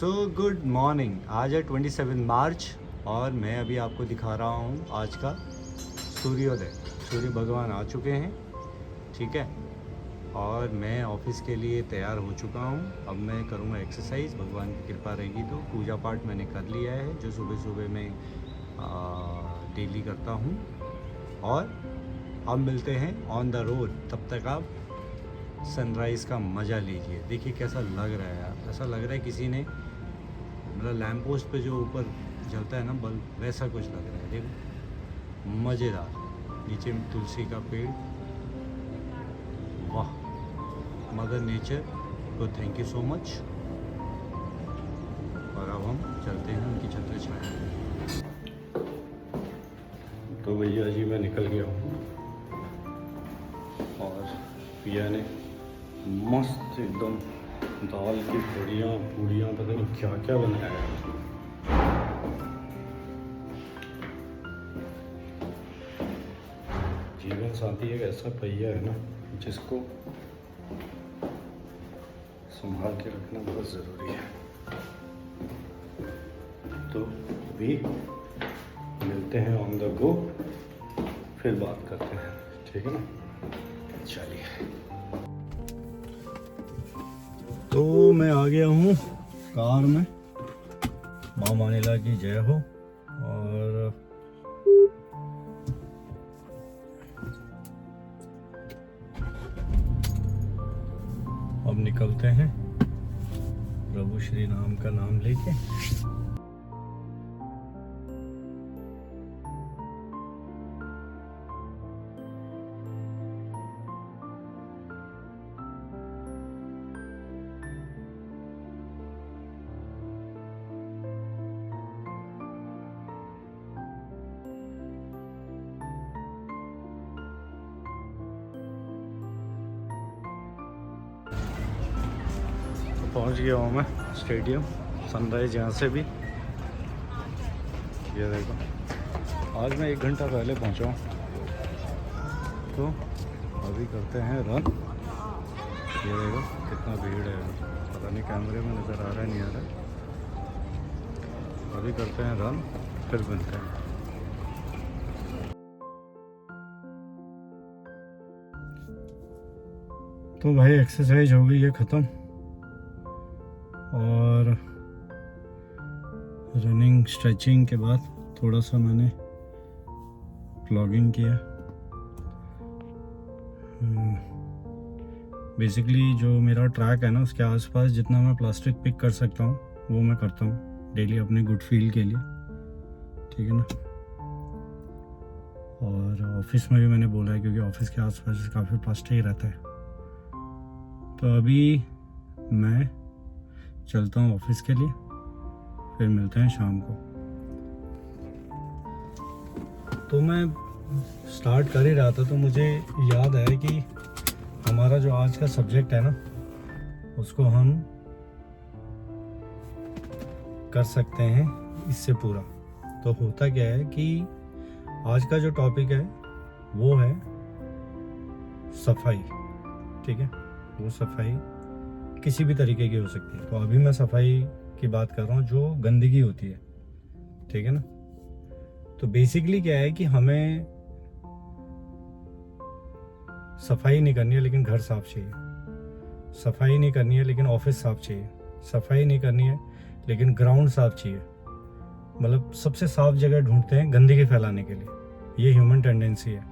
So good morning. आज है 27 मार्च और मैं अभी आपको दिखा रहा हूँ आज का सूर्योदय। सूर्य भगवान आ चुके हैं, ठीक है। और मैं ऑफिस के लिए तैयार हो चुका हूँ। अब मैं करूँगा एक्सरसाइज, भगवान की कृपा रहेगी तो। पूजा पाठ मैंने कर लिया है जो सुबह सुबह मैं डेली करता हूँ। और अब मिलते हैं ऑन द रोड, तब तक आप सनराइज़ का मज़ा लीजिए। देखिए कैसा लग रहा है यार, ऐसा लग रहा है किसी ने मतलब लैम्प पोस्ट पे जो ऊपर जलता है ना बल्ब, वैसा कुछ लग रहा है। देखो मज़ेदार, नीचे में तुलसी का पेड़। वाह, मदर नेचर को थैंक यू सो मच। और अब हम चलते हैं उनकी छत्र छाया। तो भैया जी मैं निकल गया हूँ और पिया ने मस्त एकदम दाल की पूड़ियाँ पता नहीं क्या क्या बनाया है। जीवन साथी एक ऐसा पहिया है ना जिसको संभाल के रखना बहुत ज़रूरी है। तो अभी मिलते हैं ऑन द गो, फिर बात करते हैं, ठीक है ना। चलिए, तो मैं आ गया हूँ कार में। माँ मानिला की जय हो। और अब निकलते हैं प्रभु श्री राम का नाम लेके। पहुंच गया हूँ मैं स्टेडियम, सनराइज़ यहाँ से भी। ये देखो, आज मैं 1 घंटा पहले पहुँचा हूँ। तो अभी करते हैं रन। ये देखो कितना भीड़ है, पता नहीं कैमरे में नज़र आ रहा है नहीं आ रहा। अभी करते हैं रन, फिर मिलते हैं। तो भाई एक्सरसाइज हो गई है ख़त्म और रनिंग स्ट्रेचिंग के बाद थोड़ा सा मैंने प्लॉगिंग किया। बेसिकली जो मेरा ट्रैक है ना उसके आसपास जितना मैं प्लास्टिक पिक कर सकता हूँ वो मैं करता हूँ डेली अपने गुड फील के लिए, ठीक है ना। और ऑफिस में भी मैंने बोला है क्योंकि ऑफिस के आसपास काफ़ी प्लास्टिक ही रहता है। तो अभी मैं चलता हूँ ऑफिस के लिए, फिर मिलते हैं शाम को। तो मैं स्टार्ट कर ही रहा था तो मुझे याद है कि हमारा जो आज का सब्जेक्ट है ना उसको हम कर सकते हैं इससे पूरा। तो होता क्या है कि आज का जो टॉपिक है वो है सफाई, ठीक है। वो सफाई किसी भी तरीके की हो सकती है। तो अभी मैं सफाई की बात कर रहा हूँ जो गंदगी होती है, ठीक है ना। तो बेसिकली क्या है कि हमें सफाई नहीं करनी है लेकिन घर साफ चाहिए, सफाई नहीं करनी है लेकिन ऑफिस साफ चाहिए, सफाई नहीं करनी है लेकिन ग्राउंड साफ चाहिए। मतलब सबसे साफ जगह ढूंढते हैं गंदगी फैलाने के लिए। ये ह्यूमन टेंडेंसी है।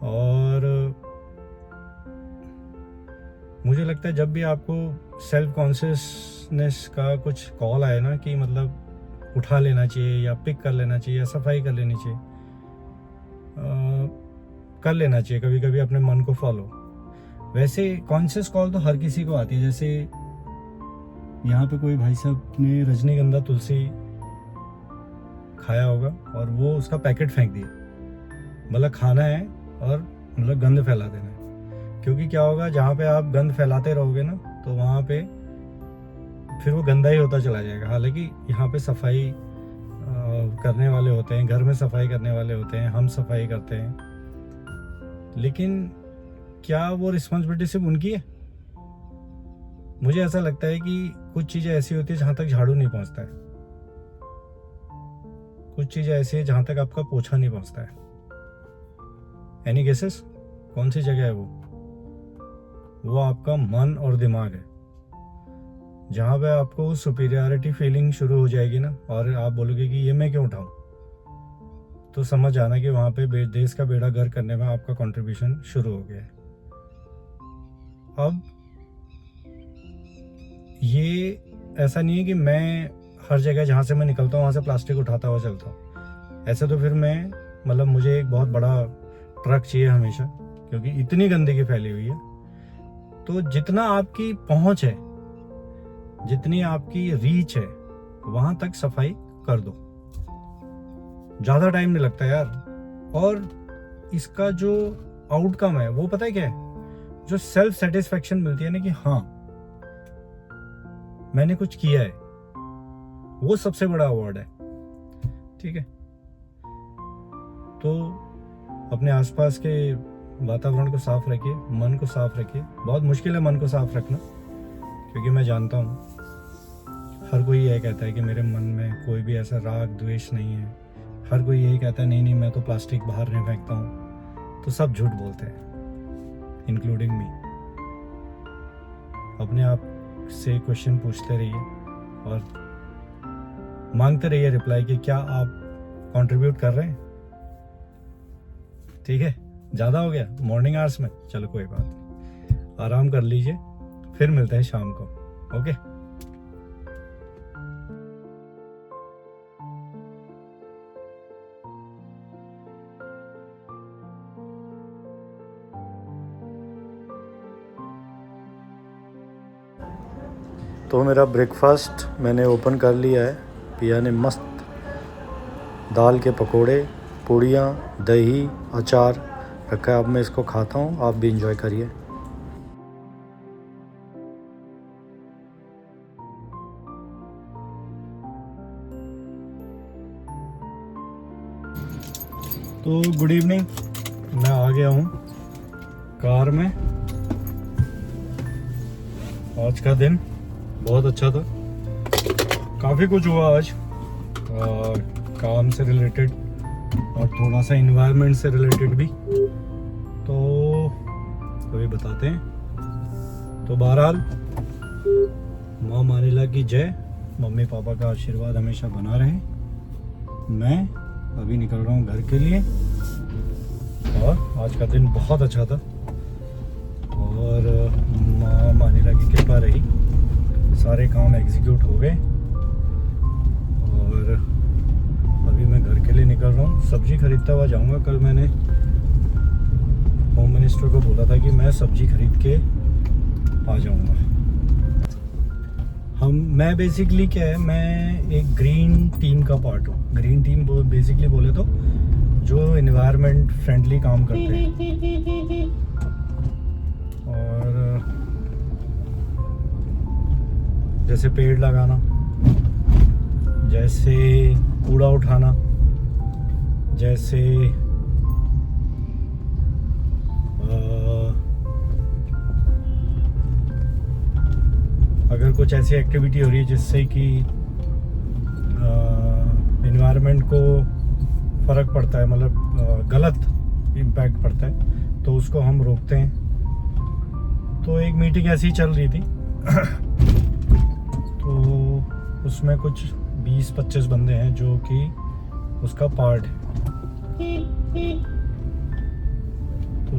और मुझे लगता है जब भी आपको सेल्फ कॉन्शियसनेस का कुछ कॉल आए ना कि मतलब उठा लेना चाहिए या पिक कर लेना चाहिए या सफाई कर लेनी चाहिए, कर लेना चाहिए कभी कभी अपने मन को फॉलो। वैसे कॉन्शियस कॉल तो हर किसी को आती है। जैसे यहाँ पे कोई भाई साहब ने रजनीगंधा तुलसी खाया होगा और वो उसका पैकेट फेंक दिया, मतलब खाना है और मतलब गंद फैला देना है। क्योंकि क्या होगा, जहाँ पे आप गंद फैलाते रहोगे ना तो वहाँ पे फिर वो गंदा ही होता चला जाएगा। हालांकि यहाँ पे सफाई करने वाले होते हैं, घर में सफाई करने वाले होते हैं, हम सफाई करते हैं, लेकिन क्या वो रिस्पॉन्सिबिलिटी सिर्फ उनकी है? मुझे ऐसा लगता है कि कुछ चीज़ें ऐसी होती है जहाँ तक झाड़ू नहीं पहुँचता है, कुछ चीज़ें ऐसी है जहाँ तक आपका पोछा नहीं पहुँचता है। Any guesses? कौन सी जगह है वो आपका मन और दिमाग है। जहाँ पे आपको सुपीरियरिटी फीलिंग शुरू हो जाएगी ना, और आप बोलोगे कि ये मैं क्यों उठाऊं, तो समझ आना कि वहाँ पे देश का बेड़ा गर्क करने में आपका कंट्रीब्यूशन शुरू हो गया है। अब ये ऐसा नहीं है कि मैं हर जगह जहाँ से मैं निकलता हूँ वहाँ से प्लास्टिक उठाता हुआ चलता हूँ। ऐसे तो फिर मैं मतलब मुझे एक बहुत बड़ा ट्रक चाहिए हमेशा, क्योंकि इतनी गंदगी फैली हुई है। तो जितना आपकी पहुँच है, जितनी आपकी रीच है, वहाँ तक सफाई कर दो। ज़्यादा टाइम नहीं लगता यार। और इसका जो आउटकम है वो पता है क्या है? जो सेल्फ सेटिस्फेक्शन मिलती है ना कि हाँ मैंने कुछ किया है, वो सबसे बड़ा अवार्ड है। ठीक है, तो अपने आसपास के वातावरण को साफ रखिए, मन को साफ रखिए। बहुत मुश्किल है मन को साफ रखना, क्योंकि मैं जानता हूँ हर कोई यही कहता है कि मेरे मन में कोई भी ऐसा राग द्वेष नहीं है। हर कोई यही कहता है नहीं मैं तो प्लास्टिक बाहर नहीं फेंकता हूँ। तो सब झूठ बोलते हैं, इंक्लूडिंग मी। अपने आप से क्वेश्चन पूछते रहिए और मांगते रहिए रिप्लाई कि क्या आप कंट्रीब्यूट कर रहे हैं। ठीक है, ज़्यादा हो गया मॉर्निंग आवर्स में, चलो कोई बात नहीं, आराम कर लीजिए, फिर मिलते हैं शाम को। ओके। तो मेरा ब्रेकफास्ट मैंने ओपन कर लिया है। पिया ने मस्त दाल के पकोड़े, पूड़ियाँ, दही, अचार रखा है। अब मैं इसको खाता हूँ, आप भी इंजॉय करिए। तो गुड इवनिंग, मैं आ गया हूँ कार में। आज का दिन बहुत अच्छा था, काफ़ी कुछ हुआ आज, काम से रिलेटेड और थोड़ा सा इन्वायरमेंट से रिलेटेड भी, तो अभी बताते हैं। तो बहरहाल माँ मानिला की जय, मम्मी पापा का आशीर्वाद हमेशा बना रहे। मैं अभी निकल रहा हूँ घर के लिए, और आज का दिन बहुत अच्छा था और माँ मानिला की कृपा रही, सारे काम एग्जीक्यूट हो गए। और अभी मैं घर के लिए निकल रहा हूँ, सब्जी खरीदता हुआ जाऊँगा। कल मैंने होम मिनिस्टर को बोला था कि मैं सब्जी खरीद के आ जाऊँगा। मैं बेसिकली क्या है, मैं एक ग्रीन टीम का पार्ट हूँ। ग्रीन टीम बेसिकली बोले तो जो इन्वायरमेंट फ्रेंडली काम करते हैं, और जैसे पेड़ लगाना, जैसे कूड़ा उठाना, जैसे अगर कुछ ऐसी एक्टिविटी हो रही है जिससे कि इन्वायरमेंट को फ़र्क पड़ता है, मतलब गलत इम्पैक्ट पड़ता है, तो उसको हम रोकते हैं। तो एक मीटिंग ऐसी ही चल रही थी तो उसमें कुछ 20-25 बंदे हैं जो कि उसका पार्ट है। तो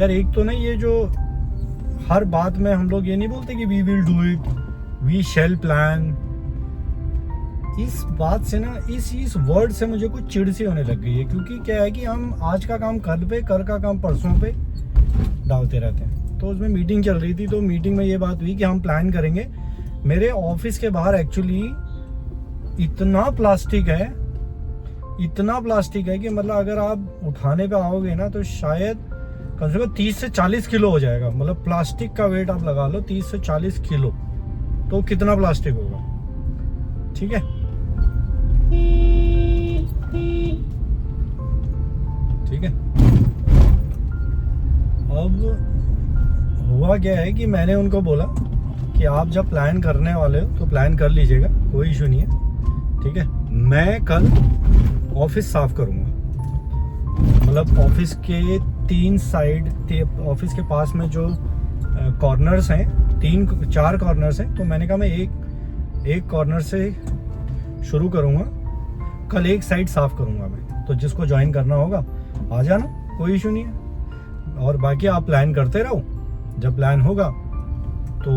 यार एक तो ना, ये जो हर बात में हम लोग ये नहीं बोलते कि we will do it, we shall plan, इस बात से ना, इस वर्ड से मुझे कुछ चिढ़ सी होने लग गई है। क्योंकि क्या है कि हम आज का काम कल पे, कल का काम परसों पे डालते रहते हैं। तो उसमें मीटिंग चल रही थी, तो मीटिंग में ये बात हुई कि हम प्लान करेंगे। मेरे ऑफिस के बाहर एक्चुअली इतना प्लास्टिक है कि मतलब अगर आप उठाने पे आओगे ना तो शायद कम से कम 30 से 40 किलो हो जाएगा। मतलब प्लास्टिक का वेट आप लगा लो 30 से 40 किलो, तो कितना प्लास्टिक होगा। ठीक है, ठीक है। अब हुआ क्या है कि मैंने उनको बोला कि आप जब प्लान करने वाले हो तो प्लान कर लीजिएगा, कोई इशू नहीं है, ठीक है। मैं कल ऑफिस साफ़ करूँगा, मतलब ऑफिस के 3 साइड, ऑफिस के पास में जो कॉर्नर्स हैं, 4 कॉर्नर्स हैं, तो मैंने कहा मैं एक कॉर्नर से शुरू करूँगा, कल एक साइड साफ़ करूँगा मैं, तो जिसको ज्वाइन करना होगा आ जाना, कोई इशू नहीं है। और बाकी आप प्लान करते रहो, जब प्लान होगा तो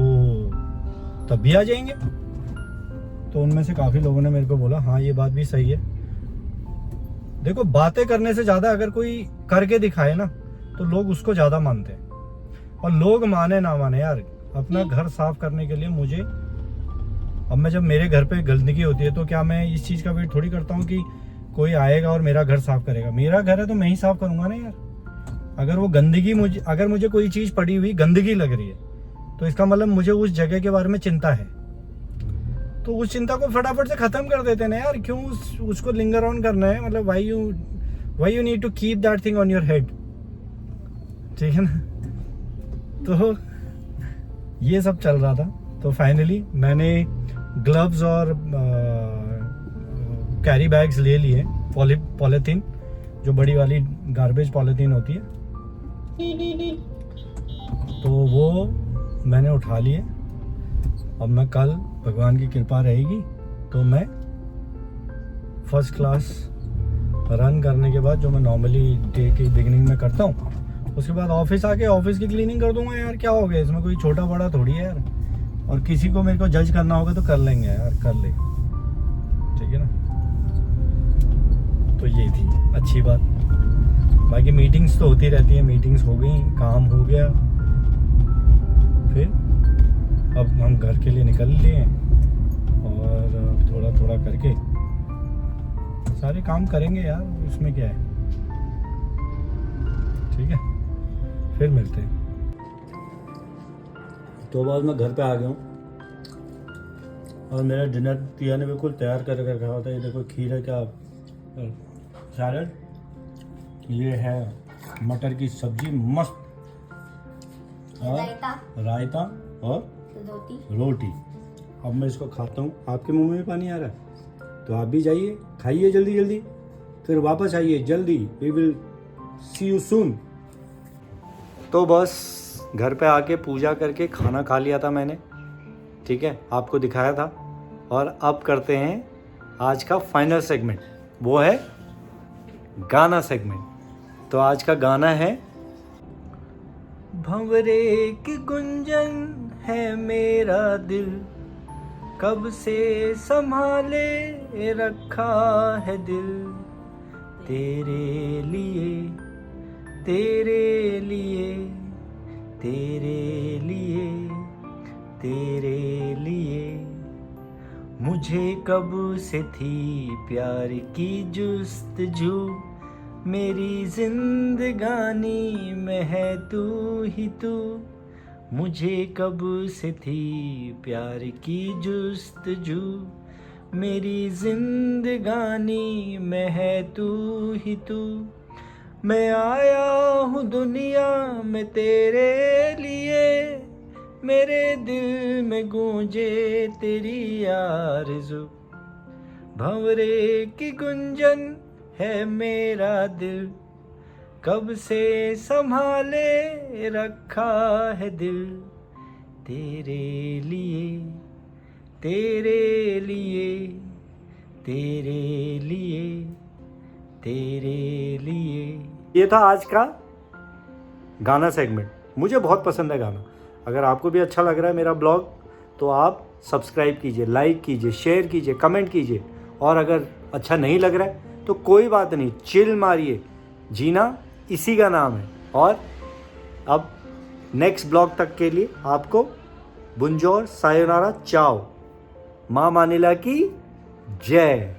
तब भी आ जाएंगे। तो उनमें से काफ़ी लोगों ने मेरे को बोला हाँ ये बात भी सही है। देखो, बातें करने से ज़्यादा अगर कोई करके दिखाए ना तो लोग उसको ज़्यादा मानते हैं। और लोग माने ना माने यार, अपना घर साफ करने के लिए मुझे, अब मैं जब मेरे घर पे गंदगी होती है तो क्या मैं इस चीज़ का वेट थोड़ी करता हूँ कि कोई आएगा और मेरा घर साफ करेगा। मेरा घर है तो मैं ही साफ करूँगा ना यार। अगर वो गंदगी अगर मुझे कोई चीज़ पड़ी हुई गंदगी लग रही है तो इसका मतलब मुझे उस जगह के बारे में चिंता है, तो उस चिंता को फटाफट से ख़त्म कर देते ना यार। क्यों उसको लिंगर ऑन करना है, मतलब why you need to keep that thing on your head, ठीक है ना। तो ये सब चल रहा था। तो फाइनली मैंने ग्लव्स और कैरी बैग्स ले लिए, पॉलीथीन, जो बड़ी वाली गार्बेज पॉलीथीन होती है, तो वो मैंने उठा लिए। अब मैं कल, भगवान की कृपा रहेगी तो मैं फर्स्ट क्लास रन करने के बाद, जो मैं नॉर्मली डे की बिगिनिंग में करता हूँ, उसके बाद ऑफिस आके ऑफिस की क्लीनिंग कर दूंगा यार। क्या हो गया इसमें, कोई छोटा बड़ा थोड़ी है यार। और किसी को मेरे को जज करना होगा तो कर लेंगे यार, कर ले, ठीक है ना। तो ये थी अच्छी बात। बाकी मीटिंग्स तो होती रहती है, मीटिंग्स हो गई, काम हो गया, फिर अब हम घर के लिए निकल लिए और थोड़ा थोड़ा करके सारे काम करेंगे यार, उसमें क्या है, ठीक है। फिर मिलते हैं। तो बाद मैं घर पे आ गया हूँ और मेरा डिनर तिया ने बिल्कुल तैयार कर रखा होता है। ये देखो, खीर है, क्या सैलड, ये है मटर की सब्जी मस्त, और रायता और रोटी। अब मैं इसको खाता हूँ। आपके मुंह में भी पानी आ रहा है तो आप भी जाइए, खाइए जल्दी जल्दी, फिर वापस आइए जल्दी। We will see you soon. तो बस घर पे आके पूजा करके खाना खा लिया था मैंने, ठीक है, आपको दिखाया था। और अब करते हैं आज का फाइनल सेगमेंट, वो है गाना सेगमेंट। तो आज का गाना है, भंवरे की गुंजन है मेरा दिल, कब से संभाले रखा है दिल, तेरे लिए तेरे लिए तेरे लिए तेरे लिए। मुझे कब से थी प्यार की जुस्तजू, मेरी जिंदगानी में है तू ही तू। मुझे कब से थी प्यार की जुस्तजू, मेरी जिंदगानी में है तू ही तू। मैं आया हूँ दुनिया में तेरे लिए, मेरे दिल में गूंजे तेरी आरज़ू। भंवरे की गुंजन है मेरा दिल, कब से संभाले रखा है दिल, तेरे लिए तेरे लिए तेरे लिए तेरे लिए। ये था आज का गाना सेगमेंट। मुझे बहुत पसंद है गाना। अगर आपको भी अच्छा लग रहा है मेरा ब्लॉग तो आप सब्सक्राइब कीजिए, लाइक कीजिए, शेयर कीजिए, कमेंट कीजिए। और अगर अच्छा नहीं लग रहा है तो कोई बात नहीं, चिल मारिए, जीना इसी का नाम है। और अब नेक्स्ट ब्लॉग तक के लिए आपको बुंजोर, सायोनारा, चाओ, माँ मानिला की जय।